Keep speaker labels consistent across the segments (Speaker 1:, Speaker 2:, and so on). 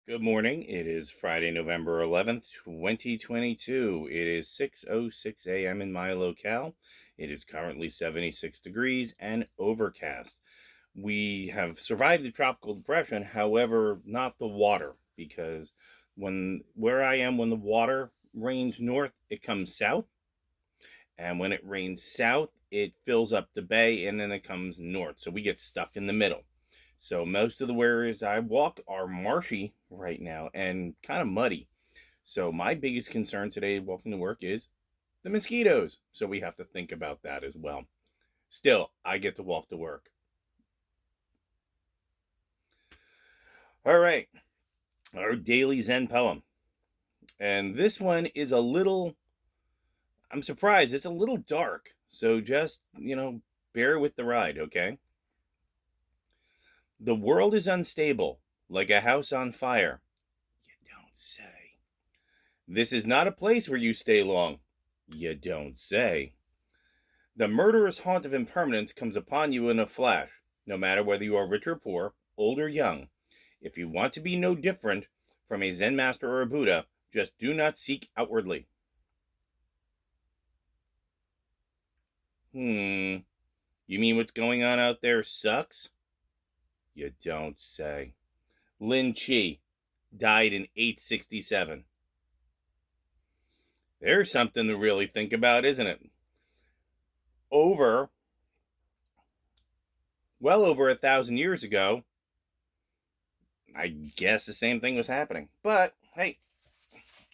Speaker 1: Good morning. It is Friday, November 11th, 2022. It is 6:06 a.m. in my locale. It is currently 76 degrees and overcast. We have survived the tropical depression, however, not the water, because where I am, when the water rains north, it comes south, and when it rains south, it fills up the bay and then it comes north. So we get stuck in the middle. So most of the areas I walk are marshy right now and kind of muddy. So my biggest concern today walking to work is the mosquitoes. So we have to think about that as well. Still, I get to walk to work. All right, our daily Zen poem. And this one is I'm surprised, it's a little dark. So just, bear with the ride, okay? The world is unstable, like a house on fire. You don't say. This is not a place where you stay long. You don't say. The murderous haunt of impermanence comes upon you in a flash, no matter whether you are rich or poor, old or young. If you want to be no different from a Zen master or a Buddha, just do not seek outwardly. You mean what's going on out there sucks? You don't say. Lin Chi died in 867. There's something to really think about, isn't it? Well over 1,000 years ago, I guess the same thing was happening. But, hey,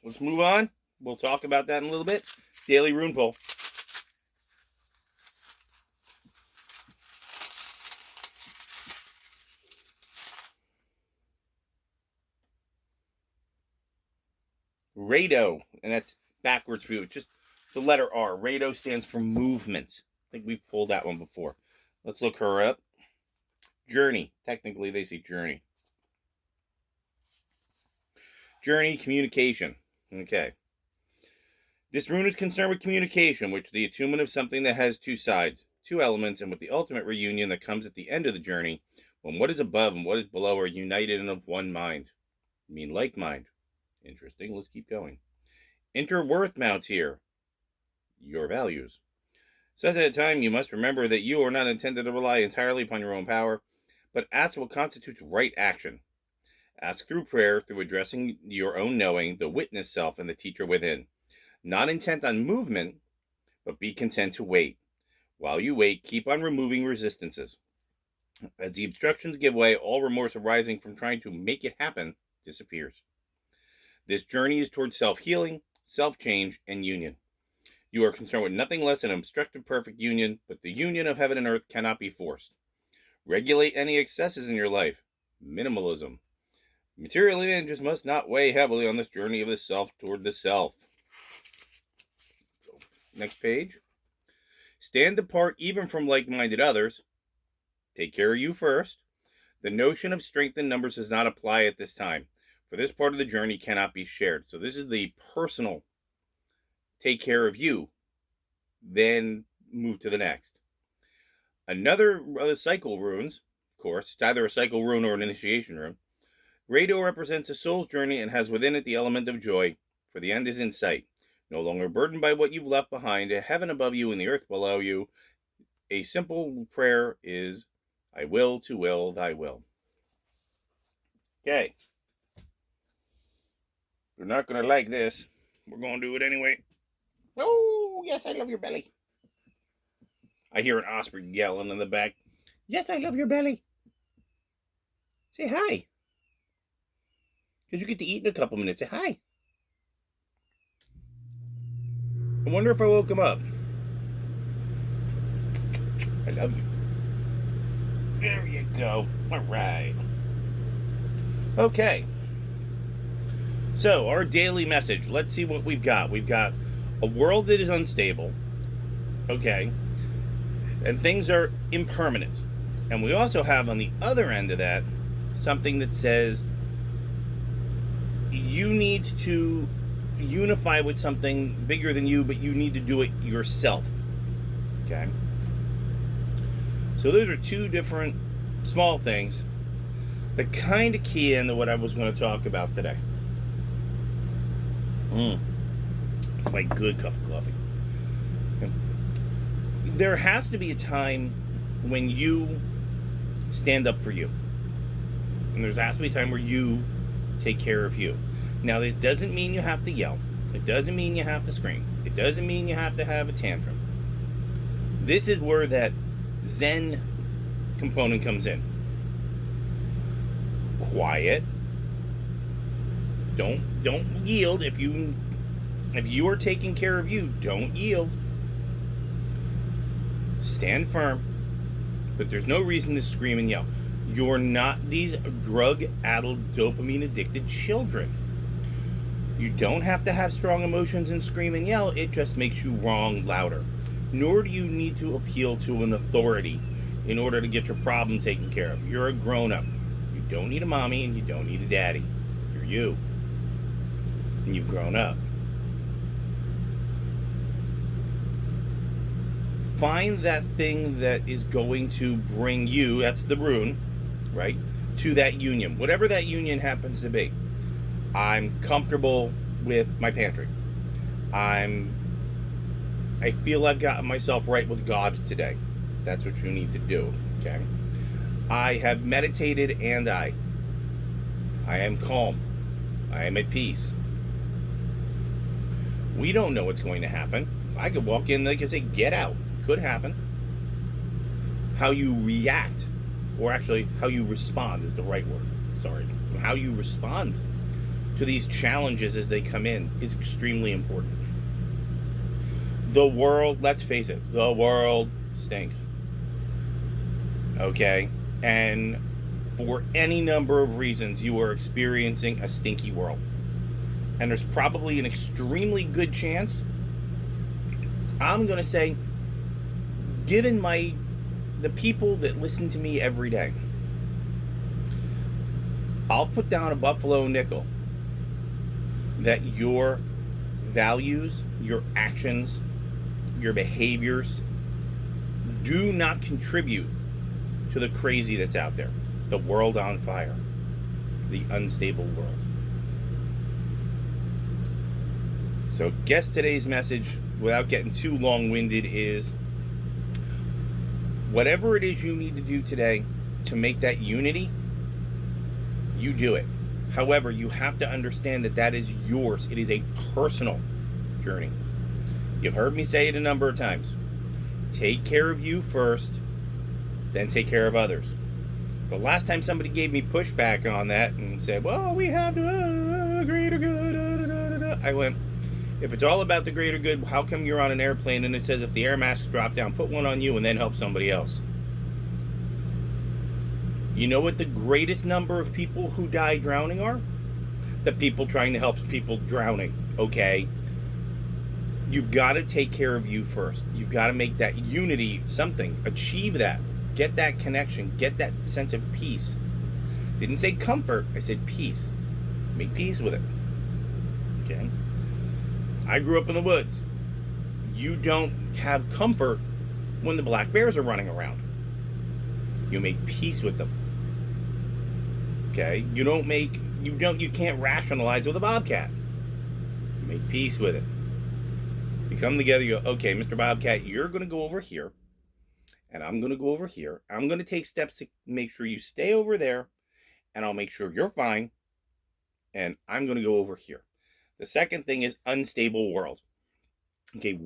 Speaker 1: let's move on. We'll talk about that in a little bit. Daily Rune Pull. Rado, and that's backwards for you. It's just the letter R. Rado stands for movements. I think we've pulled that one before. Let's look her up. Journey. Technically, they say journey. Journey, communication. Okay. This rune is concerned with communication, which is the attunement of something that has two sides, two elements, and with the ultimate reunion that comes at the end of the journey, when what is above and what is below are united and of one mind. I mean, like mind. Interesting. Let's keep going. Enter worth mounts here. Your values. Such at a time, you must remember that you are not intended to rely entirely upon your own power, but ask what constitutes right action. Ask through prayer, through addressing your own knowing, the witness self, and the teacher within. Not intent on movement, but be content to wait. While you wait, keep on removing resistances. As the obstructions give way, all remorse arising from trying to make it happen disappears. This journey is towards self-healing, self-change, and union. You are concerned with nothing less than an obstructed perfect union, but the union of heaven and earth cannot be forced. Regulate any excesses in your life. Minimalism. Material advantages must not weigh heavily on this journey of the self toward the self. So, next page. Stand apart even from like-minded others. Take care of you first. The notion of strength in numbers does not apply at this time, for this part of the journey cannot be shared. So this is the personal take care of you, then move to the next. Another cycle runes, of course, it's either a cycle rune or an initiation rune. Rado represents a soul's journey and has within it the element of joy, for the end is in sight. No longer burdened by what you've left behind, a heaven above you and the earth below you. A simple prayer is, I will to will thy will. Okay. You're not going to like this. We're going to do it anyway. Oh, yes, I love your belly. I hear an osprey yelling in the back. Yes, I love your belly. Say hi. Because you get to eat in a couple minutes. Say hi. I wonder if I woke him up. I love you. There you go. All right. Okay. So, our daily message. Let's see what we've got. We've got a world that is unstable. Okay. And things are impermanent. And we also have on the other end of that something that says you need to unify with something bigger than you, but you need to do it yourself. Okay? So those are two different small things that kind of key into what I was going to talk about today. It's my good cup of coffee. There has to be a time when you stand up for you. And there has to be a time where you take care of you. Now, this doesn't mean you have to yell. It doesn't mean you have to scream. It doesn't mean you have to have a tantrum. This is where that Zen component comes in. Quiet. Don't yield. If you are taking care of you, don't yield. Stand firm. But there's no reason to scream and yell. You're not these drug-addled, dopamine-addicted children. You don't have to have strong emotions and scream and yell. It just makes you wrong louder. Nor do you need to appeal to an authority in order to get your problem taken care of. You're a grown-up. You don't need a mommy and you don't need a daddy. You're you. And you've grown up. Find that thing that is going to bring you, that's the rune, right, to that union. Whatever that union happens to be. I'm comfortable with my pantry. I feel I've gotten myself right with God today. That's what you need to do, okay? I have meditated and I am calm. I am at peace. We don't know what's going to happen. I could walk in, like I say, get out. Could happen. How you react, or actually how you respond is the right word. Sorry. How you respond to these challenges as they come in is extremely important. The world, let's face it, the world stinks. Okay? And for any number of reasons, you are experiencing a stinky world. And there's probably an extremely good chance, I'm going to say, given the people that listen to me every day, I'll put down a buffalo nickel that your values, your actions, your behaviors do not contribute to the crazy that's out there, the world on fire, the unstable world. So guess today's message, without getting too long-winded, is whatever it is you need to do today to make that unity, you do it. However, you have to understand that that is yours. It is a personal journey. You've heard me say it a number of times. Take care of you first, then take care of others. The last time somebody gave me pushback on that and said, well, we have to greater good, I went, if it's all about the greater good, how come you're on an airplane and it says if the air masks drop down, put one on you and then help somebody else? You know what the greatest number of people who die drowning are? The people trying to help people drowning, okay? You've got to take care of you first. You've got to make that unity something. Achieve that. Get that connection. Get that sense of peace. Didn't say comfort. I said peace. Make peace with it. Okay? I grew up in the woods. You don't have comfort when the black bears are running around. You make peace with them. Okay? You can't rationalize with a bobcat. You make peace with it. You come together, you go, okay, Mr. Bobcat, you're going to go over here, and I'm going to go over here. I'm going to take steps to make sure you stay over there, and I'll make sure you're fine, and I'm going to go over here. The second thing is unstable world. Okay,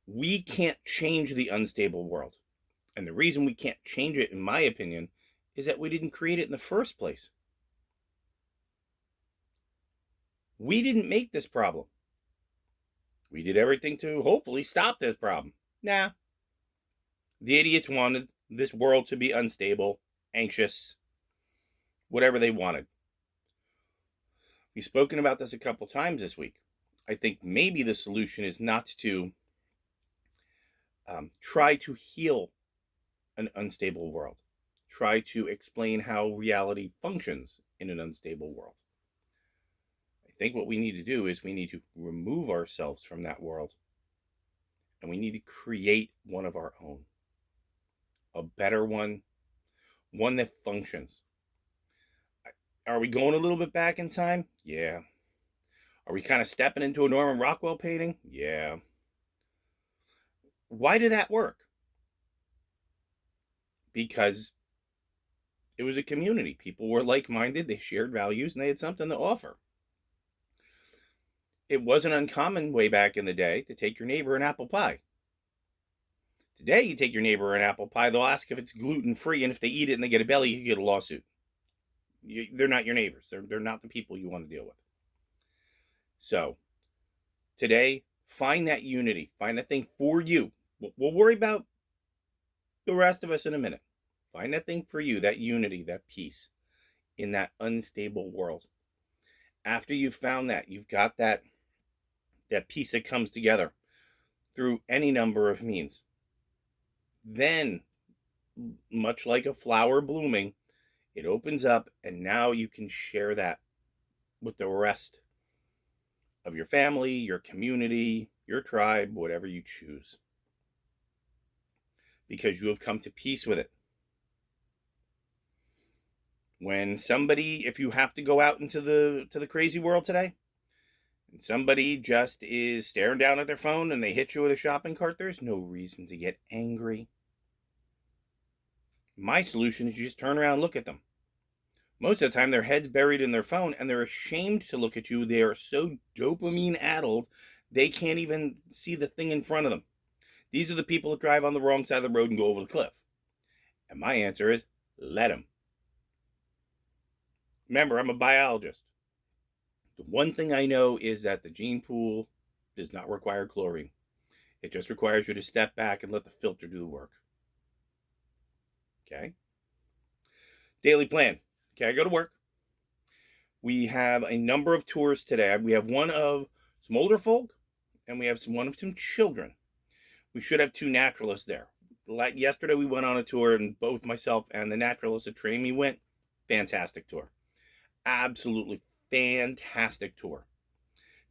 Speaker 1: we can't change the unstable world. And the reason we can't change it, in my opinion, is that we didn't create it in the first place. We didn't make this problem. We did everything to hopefully stop this problem. Nah. The idiots wanted this world to be unstable, anxious, whatever they wanted. We've spoken about this a couple times this week. I think maybe the solution is not to try to heal an unstable world. Try to explain how reality functions in an unstable world. I think what we need to do is we need to remove ourselves from that world, and we need to create one of our own. A better one, one that functions. Are we going a little bit back in time? Yeah. Are we kind of stepping into a Norman Rockwell painting? Yeah. Why did that work? Because it was a community. People were like-minded, they shared values, and they had something to offer. It wasn't uncommon way back in the day to take your neighbor an apple pie. Today, you take your neighbor an apple pie, they'll ask if it's gluten-free, and if they eat it and they get a belly, you get a lawsuit. They're not your neighbors. They're not the people you want to deal with. So, today, find that unity. Find that thing for you. We'll worry about the rest of us in a minute. Find that thing for you, that unity, that peace in that unstable world. After you've found that, you've got that peace that comes together through any number of means. Then, much like a flower blooming, it opens up, and now you can share that with the rest of your family, your community, your tribe, whatever you choose. Because you have come to peace with it. When somebody, if you have to go out into the crazy world today, and somebody just is staring down at their phone and they hit you with a shopping cart, there's no reason to get angry. My solution is you just turn around and look at them. Most of the time, their head's buried in their phone and they're ashamed to look at you. They are so dopamine addled, they can't even see the thing in front of them. These are the people that drive on the wrong side of the road and go over the cliff. And my answer is, let them. Remember, I'm a biologist. The one thing I know is that the gene pool does not require chlorine. It just requires you to step back and let the filter do the work. Okay? Daily plan. Okay, I go to work. We have a number of tours today. We have one of some older folk, and we have one of some children. We should have two naturalists there. Like yesterday, we went on a tour, and both myself and the naturalist that trained me went. Fantastic tour. Absolutely fantastic tour.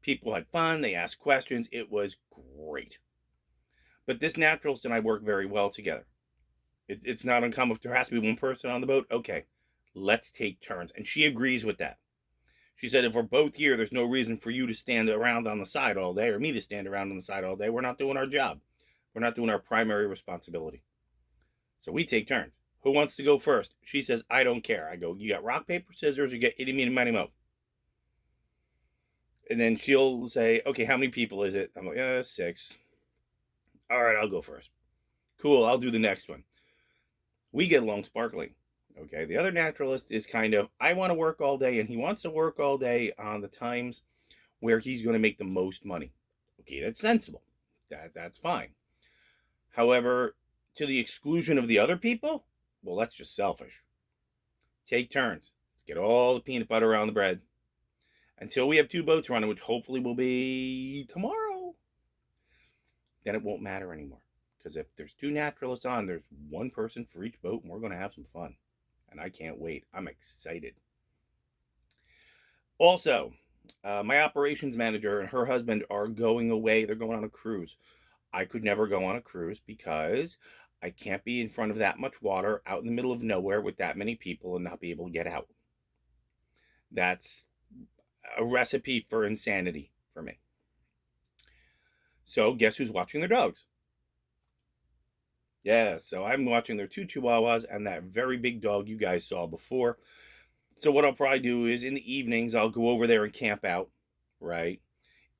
Speaker 1: People had fun. They asked questions. It was great. But this naturalist and I work very well together. It's not uncommon. If there has to be one person on the boat, okay, let's take turns. And she agrees with that. She said, if we're both here, there's no reason for you to stand around on the side all day or me to stand around on the side all day. We're not doing our job. We're not doing our primary responsibility. So we take turns. Who wants to go first? She says, I don't care. I go, you got rock, paper, scissors, you get itty, meeny, miny, mo. And then she'll say, okay, how many people is it? I'm like, 6. All right, I'll go first. Cool, I'll do the next one. We get along sparkling. Okay, the other naturalist is kind of, I want to work all day, and he wants to work all day on the times where he's going to make the most money. Okay, that's sensible. That's fine. However, to the exclusion of the other people, well, that's just selfish. Take turns. Let's get all the peanut butter on the bread. Until we have 2 boats running, which hopefully will be tomorrow, then it won't matter anymore. Because if there's 2 naturalists on, there's 1 person for each boat, and we're going to have some fun. And I can't wait. I'm excited. Also, my operations manager and her husband are going away. They're going on a cruise. I could never go on a cruise because I can't be in front of that much water out in the middle of nowhere with that many people and not be able to get out. That's a recipe for insanity for me. So guess who's watching their dogs? Yeah, so I'm watching their 2 Chihuahuas and that very big dog you guys saw before. So what I'll probably do is in the evenings, I'll go over there and camp out, right?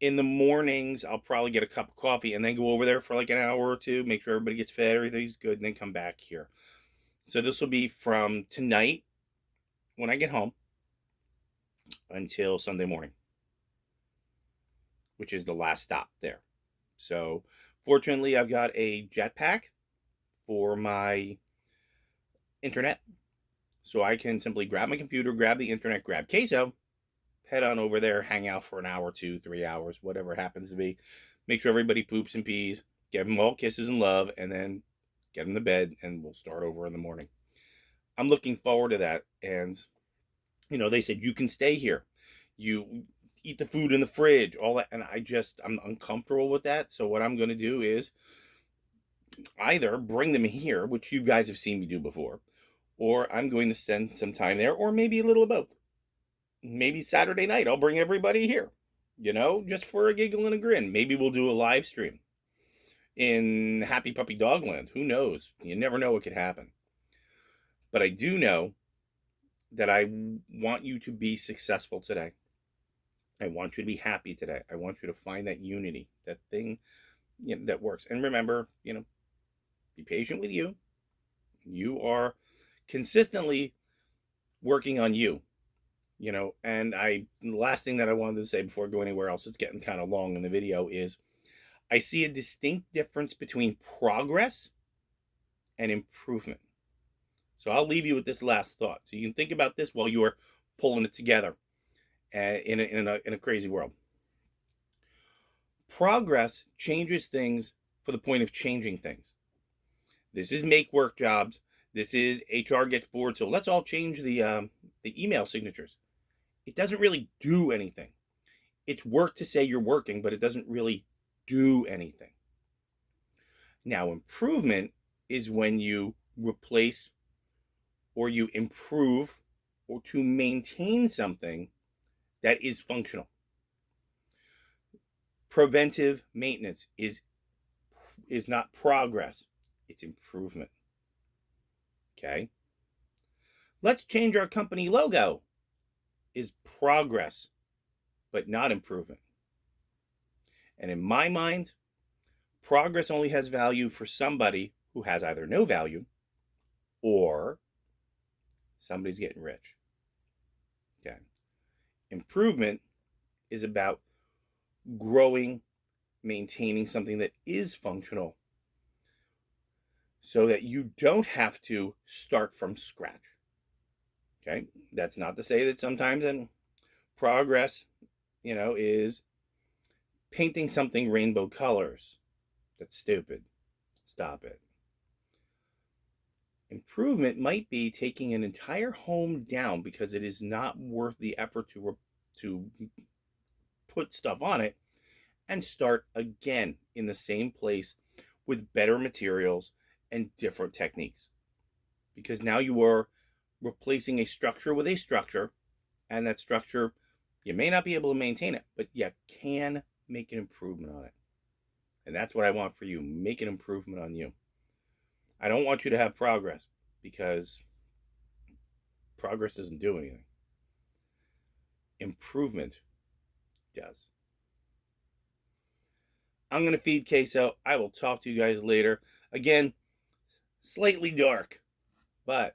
Speaker 1: In the mornings, I'll probably get a cup of coffee and then go over there for like an hour or 2, make sure everybody gets fed, everything's good, and then come back here. So this will be from tonight when I get home until Sunday morning, which is the last stop there. So fortunately, I've got a jetpack for my internet. So I can simply grab my computer, grab the internet, grab queso, head on over there, hang out for an hour, 2, 3 hours, whatever it happens to be. Make sure everybody poops and pees, give them all kisses and love, and then get them to bed, and we'll start over in the morning. I'm looking forward to that. And, they said, you can stay here. You eat the food in the fridge, all that. And I'm uncomfortable with that. So what I'm going to do is either bring them here, which you guys have seen me do before, or I'm going to spend some time there, or maybe a little of both. maybe Saturday night I'll bring everybody here, just for a giggle and a grin. Maybe we'll do a live stream in Happy Puppy Dogland. Who knows? You never know what could happen. But I do know that I want you to be successful today. I want you to be happy today. I want you to find that unity, that thing that works. And remember, be patient with you. You are consistently working on you, and the last thing that I wanted to say before going anywhere else, it's getting kind of long in the video, is I see a distinct difference between progress and improvement. So I'll leave you with this last thought. So you can think about this while you're pulling it together in a crazy world. Progress changes things for the point of changing things. This is make work jobs. This is HR gets bored. So let's all change the email signatures. It doesn't really do anything. It's work to say you're working, but it doesn't really do anything. Now, improvement is when you replace or you improve or to maintain something that is functional. Preventive maintenance is not progress, it's improvement. Okay? Let's change our company logo is progress, but not improvement. And in my mind, progress only has value for somebody who has either no value or somebody's getting rich. Okay. Improvement is about growing, maintaining something that is functional so that you don't have to start from scratch. Okay. That's not to say that sometimes in progress, is painting something rainbow colors. That's stupid. Stop it. Improvement might be taking an entire home down because it is not worth the effort to put stuff on it and start again in the same place with better materials and different techniques. Because now you are replacing a structure with a structure, and that structure, you may not be able to maintain it, but you can make an improvement on it. And that's what I want for you. Make an improvement on you. I don't want you to have progress because progress doesn't do anything. Improvement does. I'm going to feed Queso. I will talk to you guys later. Again, slightly dark, but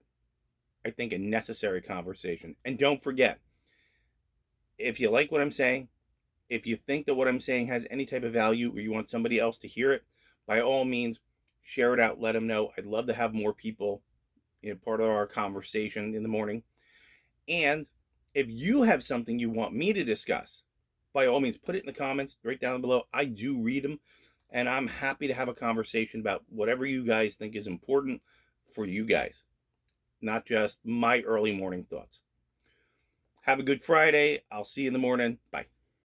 Speaker 1: I think a necessary conversation. And don't forget, if you like what I'm saying, if you think that what I'm saying has any type of value or you want somebody else to hear it, by all means, share it out, let them know. I'd love to have more people part of our conversation in the morning. And if you have something you want me to discuss, by all means, put it in the comments right down below. I do read them, and I'm happy to have a conversation about whatever you guys think is important for you guys, not just my early morning thoughts. Have a good Friday. I'll see you in the morning. Bye.